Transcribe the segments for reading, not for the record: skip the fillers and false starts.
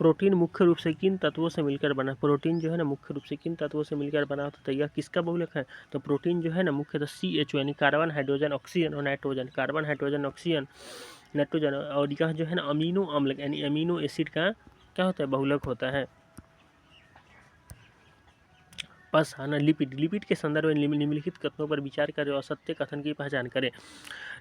Protein मुख्य रूप से किन तत्वों से मिलकर बना, प्रोटीन जो है ना मुख्य रूप से किन तत्वों से मिलकर बना होता है, यह किसका बहुलक है? तो प्रोटीन जो है ना मुख्यतः CHO यानी कार्बन हाइड्रोजन ऑक्सीजन और nitrogen, carbon hydrogen oxygen nitrogen, और यह जो है ना अमीनो अम्ल यानी अमीनो एसिड का क्या होता है? बहुलक होता है। बस है ना। लिपिड, लिपिड के संदर्भ में निम्नलिखित कथनों पर विचार करें और सत्य कथन की पहचान करें।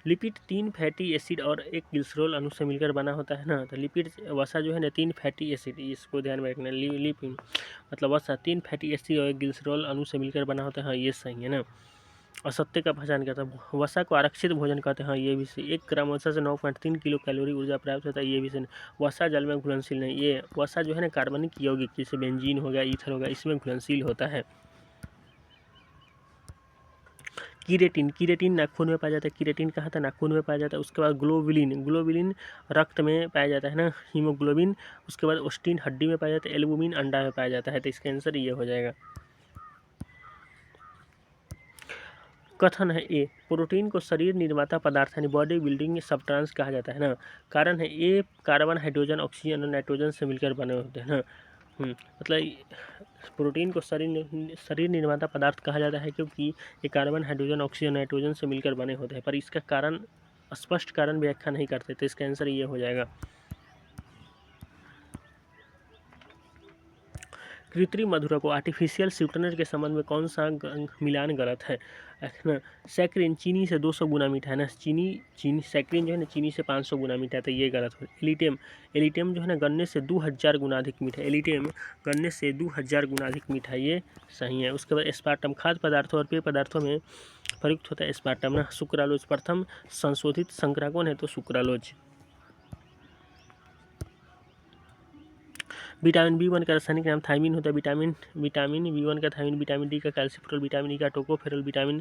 लिपिड 3 फैटी एसिड और एक ग्लिसरॉल अणु से मिलकर बना होता है ना। तो लिपिड वसा जो है ना 3 फैटी एसिड, इसको ध्यान में रखना। लिपिड मतलब वसा 3 फैटी एसिड और एक ग्लिसरॉल अणु से मिलकर बना होता है, हाँ ये सही है ना। और सत्य का पहचान करता है। वसा को आरक्षित भोजन कहते हैं, हाँ ये भी सही। 1 ग्राम वसा से 9.3 किलो कैलोरी ऊर्जा प्राप्त होता है, ये भी सही। वसा जल में घुलनशील नहीं, ये वसा जो है ना कार्बनिक यौगिक जैसे बेंजीन हो गया, ईथर हो गया, इसमें घुलनशील होता है। कीरेटिन, कीरेटिन नाखून में पाया जाता है। कीरेटिन कहाँ था? नाखून में पाया जाता है। उसके बाद ग्लोबुलिन, ग्लोबुलिन रक्त में पाया जाता है ना, हीमोग्लोबिन। उसके बाद ओस्टिन हड्डी में पाया जाता है। एल्बुमिन अंडा में पाया जाता है। तो इसका आंसर ये हो जाएगा। कथन है ए, प्रोटीन को शरीर निर्माता पदार्थ यानी बॉडी बिल्डिंग सब्सटेंस कहा जाता है ना। कारण है ए, कार्बन हाइड्रोजन ऑक्सीजन और नाइट्रोजन से मिलकर बने होते हैं ना। मतलब प्रोटीन को शरीर निर्माता पदार्थ कहा जाता है क्योंकि ये कार्बन हाइड्रोजन ऑक्सीजन नाइट्रोजन से मिलकर बने होते हैं, पर इसका कारण स्पष्ट कारण व्याख्या नहीं करते। तो इसका आंसर ये हो जाएगा। कृत्रिम मधुरक को आर्टिफिशियल स्वीटनर के संबंध में कौन सा मिलान गलत है? ना सैक्रिन चीनी से 200 गुना मीठा है ना। चीनी सैक्रिन जो है ना चीनी से 500 गुना मीठा है, तो ये गलत है। एलिटियम, एलिटियम जो है ना गन्ने से 2000 गुना अधिक मीठा है। एलिटियम गन्ने से 2000 गुना अधिक मीठा है, ये सही है। उसके बाद एस्पार्टम खाद्य पदार्थों और पेय पदार्थों में प्रयुक्त होता है एस्पार्टम ना। सुक्रालोज प्रथम संशोधित संकरा कौन है? तो सुक्रालोज। विटामिन B1 का रासायनिक नाम थायमिन होता है। विटामिन B1 का थायमिन, विटामिन D का कैल्सिफेरॉल, विटामिन E का टोकोफेरॉल, विटामिन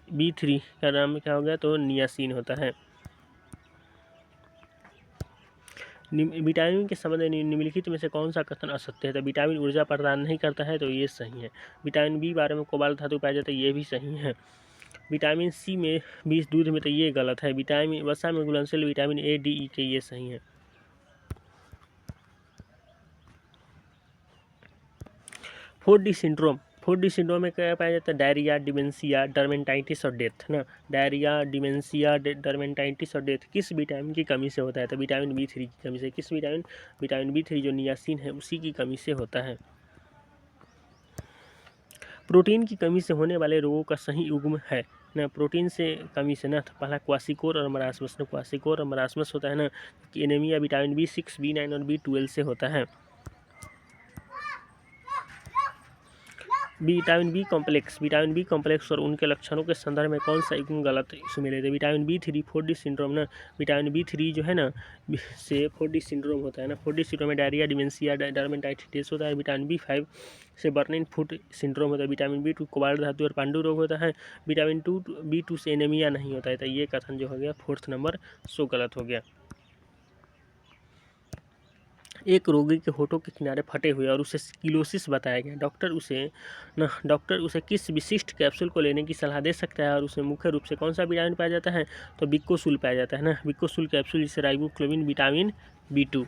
B3 का नाम क्या हो गया? तो नियासिन होता है। विटामिन के संबंध में निम्नलिखित में से कौन सा कथन असत्य है? तो विटामिन ऊर्जा प्रदान नहीं करता है, तो ये सही है। विटामिन B12 में कोबाल्ट धातु पाया जाता है, ये भी सही है। विटामिन C में 20 दूध में, तो ये गलत है। विटामिन वसा में घुलनशील विटामिन A, D, E के, ये सही है। 4D सिंड्रोम, 4D सिंड्रोम में क्या पाया जाता है? डायरिया, डिमेंशिया, डर्मेटाइटिस और डेथ ना। डायरिया, डिमेंशिया, डर्मेटाइटिस और डेथ किस विटामिन की कमी से होता है? तो विटामिन B3 की कमी से। किस विटामिन B3 जो नियासिन है उसी की कमी से होता है। प्रोटीन की कमी से होने वाले रोगों का सही युग्म है ना। प्रोटीन से कमी से ना, तो पहला क्वासिकोर और मरासमस ना। क्वासिकोर और मरासमस होता है ना कि एनीमिया विटामिन B6, B9 और B12 से होता है। विटामिन बी कॉम्प्लेक्स और उनके लक्षणों के संदर्भ में कौन सा युग्म गलत इसमें लेते? विटामिन B3 4D सिंड्रोम ना। विटामिन B3 जो है ना से 4D सिंड्रोम होता है ना। 4D सिंड्रोम में डायरिया, डिमेंशिया, डर्मेटाइटिस होता है। विटामिन B5 से बर्निंग फूट सिंड्रोम होता है। विटामिन B2 कोबाल्ट धातु और पांडु रोग होता है। विटामिन B2 से एनीमिया नहीं होता है। तो ये कथन जो हो गया 4th नंबर सो गलत हो गया। एक रोगी के होठों के किनारे फटे हुए और उसे किलोसिस बताया गया। डॉक्टर उसे किस विशिष्ट कैप्सूल को लेने की सलाह दे सकता है और उसमें मुख्य रूप से कौन सा विटामिन पाया जाता है? तो बिक्कोसूल पाया जाता है ना। बिक्कोसूल कैप्सूल जिसे राइबोफ्लेविन, विटामिन B2।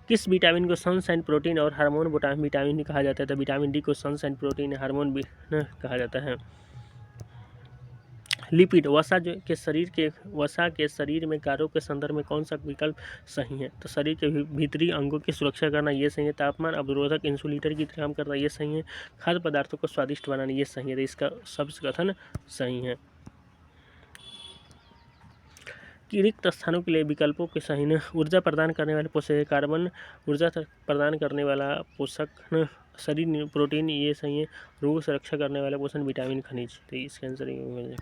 किस विटामिन को सनशाइन प्रोटीन और हार्मोन विटामिन कहा जाता है? तो विटामिन D को सनशाइन प्रोटीन हार्मोन कहा जाता है। लिपिड वसा के शरीर में कार्यों के संदर्भ में कौन सा विकल्प सही है? तो शरीर के भीतरी अंगों की सुरक्षा करना, ये सही है। तापमान अवरोधक इंसुलेटर की काम करना, ये सही है। खाद्य पदार्थों को स्वादिष्ट बनाना, ये सही है। तो इसका सब कथन सही है। कि रिक्त स्थानों के लिए विकल्पों के सही न ऊर्जा प्रदान करने वाले पोषक कार्बन, ऊर्जा प्रदान करने वाला पोषक न शरीर प्रोटीन, ये सही है। रोग से रक्षा करने वाले पोषण विटामिन, खनिज। तो इसका आंसर ये हो जाएगा।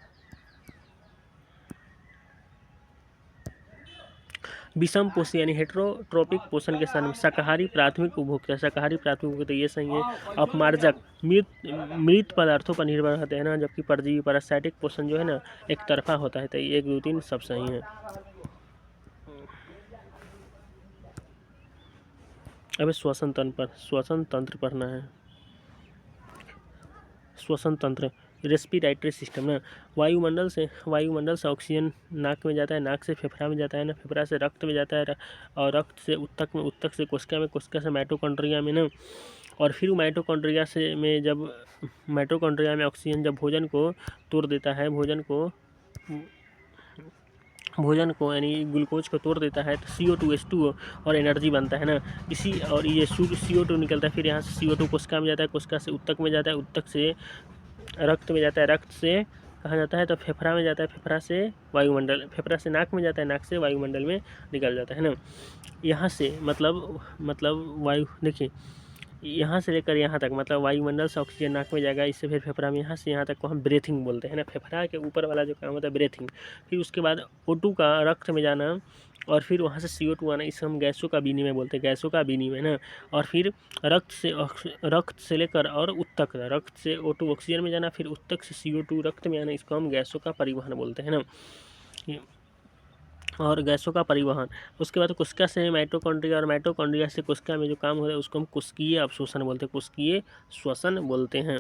विषम पोषी यानी हेटेरोट्रोपिक पोषण के स्थान में शाकाहारी प्राथमिक उपभोक्ता, ये सही है। अपमार्जक मृत पदार्थों पर निर्भर होते हैं ना, जबकि परजीवी पैरासाइटिक पोषण जो है ना एक तरफा होता है। तो 1, 2, 3 सब सही है। अब श्वसन तंत्र पढ़ना है। श्वसन तंत्र रेस्पिरेटरी सिस्टम ना, वायुमंडल से ऑक्सीजन नाक में जाता है, नाक से फेफड़ा में जाता है ना, फेफड़ा से रक्त में जाता है और रक्त से ऊतक में, ऊतक से कोशिका में, कोशिका से माइटोकॉन्ड्रिया में ना, और फिर माइटोकॉन्ड्रिया में ऑक्सीजन जब भोजन को तोड़ देता है, भोजन को यानी ग्लूकोज को तोड़ देता है तो CO2 H2O और एनर्जी बनता है ना। और ये CO2 निकलता है, फिर यहाँ से CO2 कोशिका में जाता है, कोशिका से ऊतक में जाता है, ऊतक से रक्त में जाता है, रक्त से कहाँ जाता है तो फेफड़ा में जाता है, फेफड़ा से नाक में जाता है, नाक से वायुमंडल में निकल जाता है ना। यहाँ से मतलब वायु देखिए, यहाँ से लेकर यहाँ तक मतलब वायुमंडल से ऑक्सीजन नाक में जाएगा, इससे फिर फेफड़ा में, यहाँ से यहाँ तक को हम ब्रीथिंग बोलते हैं ना। फेफड़ा के ऊपर वाला जो काम होता है ब्रीथिंग, फिर उसके बाद O2 का रक्त में जाना और फिर वहाँ से CO2 आना, इसे हम गैसों का विनिमय बोलते हैं, गैसों का विनिमय ना। और फिर रक्त से लेकर और ऊतक, रक्त से O2 ऑक्सीजन में जाना, फिर ऊतक से CO2 रक्त में आना, इसको हम गैसों का परिवहन बोलते हैं ना। और गैसों का परिवहन, उसके बाद कोशिका से माइटोकॉन्ड्रिया, और माइटोकॉन्ड्रिया से कोशिका में जो काम होता है उसको हम कोशिकीय अवशोषण बोलते हैं, कोशिकीय श्वसन बोलते हैं।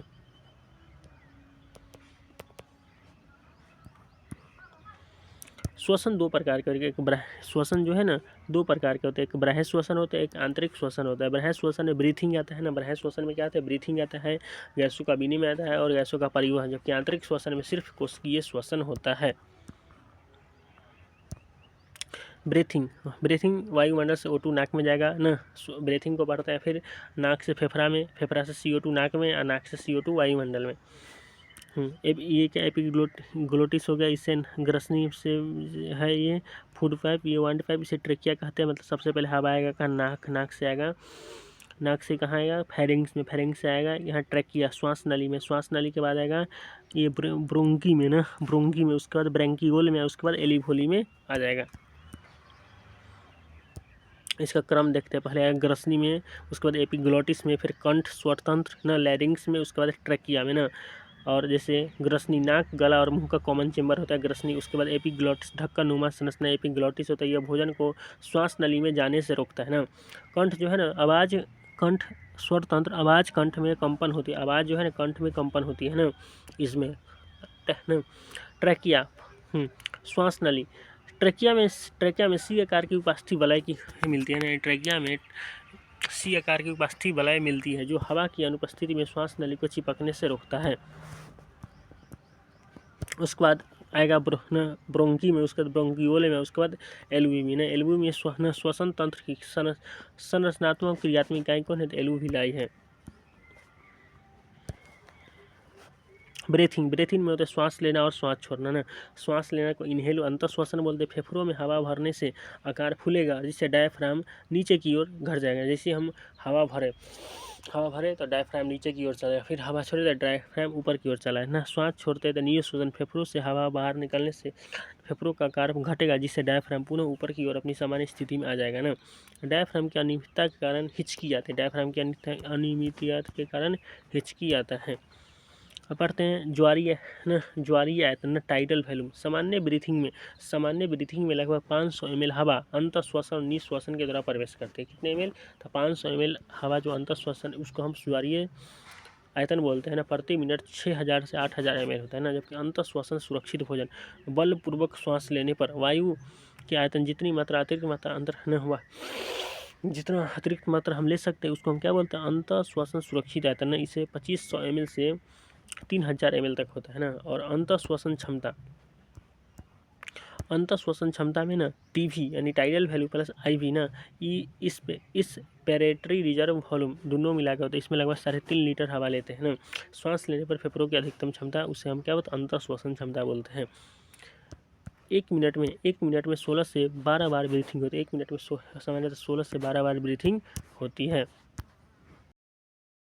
श्वसन दो प्रकार के होते हैं, श्वसन जो है ना दो प्रकार के होते हैं, एक बाह्य श्वसन होता है, एक आंतरिक श्वसन होता है। बाह्य श्वसन में ब्रीथिंग आता है ना, बाह्य श्वसन में क्या आता है, ब्रीथिंग आता है, गैसों का विनिमय आता है और गैसों का परिवहन, जबकि आंतरिक श्वसन में सिर्फ कोशिकीय श्वसन होता है। ब्रीथिंग वायुमंडल से O2 नाक में जाएगा ना, ब्रीथिंग को बढ़ता है, फिर नाक से फेफड़ा में, फेफड़ा से CO2 नाक में और नाक से CO2 वायुमंडल में। ये क्या एपिग्लोटिस हो गया, इससे ग्रसनी से है ये फूड पाइप, ये वांड पाइप, इसे ट्रेकिया कहते हैं। मतलब सबसे पहले हवा आएगा कहाँ, नाक से आएगा, नाक से कहाँ आएगा, फेरिंग्स से आएगा यहाँ ट्रेकिया, श्वास नली में, श्वास नली के बाद आएगा ये ब्रोंकी में, उसके बाद ब्रैंकियोल में, उसके बाद एलिवोली में आ जाएगा। इसका क्रम देखते हैं, पहले आएगा ग्रसनी में, उसके बाद एपिग्लोटिस में, फिर कंठ स्वरतंत्र ना, लैरिंग्स में, उसके बाद ट्रेकिया में ना। और जैसे ग्रसनी नाक, गला और मुंह का कॉमन चेंबर होता है ग्रसनी, उसके बाद एपिग्लोटिस ढक्कन नुमा संरचना एपिग्लोटिस होता है, यह भोजन को श्वास नली में जाने से रोकता है ना। कंठ जो है ना, कंठ स्वरतंत्र, आवाज़ कंठ में कंपन होती है, आवाज़ जो है ना कंठ में कंपन होती है ना इसमें ना। ट्रेकिया श्वास नली, ट्रेकिया में सी आकार की उपस्थिति वलय की मिलती है ना, ट्रेकिया में सी आकार की उपस्थिति वलय मिलती है जो हवा की अनुपस्थिति में श्वास नली को चिपकने से रोकता है। उसके बाद आएगा ब्रोंकी में, उसके बाद ब्रोंकियोले में, उसके बाद एल्वुमी में। एल्वुमी में श्वसन तंत्र की संरचनात्मक क्रियात्मक इकाई कौन है, तो एल्वुविलाई है। ब्रीथिंग में होता है श्वास लेना और श्वास छोड़ना ना। श्वास लेना को इनहेल अंतःश्वसन बोलते हैं, फेफड़ों में हवा भरने से आकार फूलेगा जिससे डायफ्राम नीचे की ओर घट जाएगा। जैसे हम हवा भरे तो डायफ्राम नीचे की ओर चला, फिर हवा छोड़े तो डायफ्राम ऊपर की ओर चला है ना। श्वास छोड़ते तो नियोश्वासन, फेफड़ों से हवा बाहर निकलने से फेफड़ों का आकार घटेगा जिससे डायफ्राम पुनः ऊपर की ओर अपनी सामान्य स्थिति में आ जाएगा ना। डायफ्राम की अनियमितता के कारण हिचकी आती है, डायफ्राम की अनियमितता के कारण हिचकी आता है। अब पढ़ते हैं ज्वारीय आयतन ना, टाइडल वॉल्यूम। सामान्य ब्रीथिंग में लगभग 500 ml हवा अंतःश्वसन और निःश्वसन के द्वारा प्रवेश करते हैं। कितने ml, तो 500 ml हवा जो अंतःश्वसन, उसको हम ज्वारीय आयतन बोलते हैं ना। प्रति मिनट 6000 से 8000 ml होता है ना। जबकि अंतःश्वसन सुरक्षित भोजन, बलपूर्वक श्वास लेने पर वायु के आयतन जितनी मात्रा अतिरिक्त मात्रा हम ले सकते हैं उसको हम क्या बोलते हैं, अंतःश्वसन सुरक्षित आयतन ना। इसे 2500 ml से 3000 ml तक होता है ना। और अंतःश्वसन क्षमता में ना टीवी यानी टाइडल वैल्यू प्लस IV ना, इस पेरेटरी रिजर्व वॉल्यूम दोनों मिला के होता है। इसमें लगभग 3.5 लीटर हवा लेते हैं ना। श्वास लेने पर फेफड़ों की अधिकतम क्षमता, उसे हम क्या बोलते हैं, अंतःश्वसन क्षमता बोलते हैं। एक मिनट में 16 से 12 बार ब्रीथिंग होती है। एक मिनट में सामान्यतः 16 से 12 बार ब्रीथिंग होती है।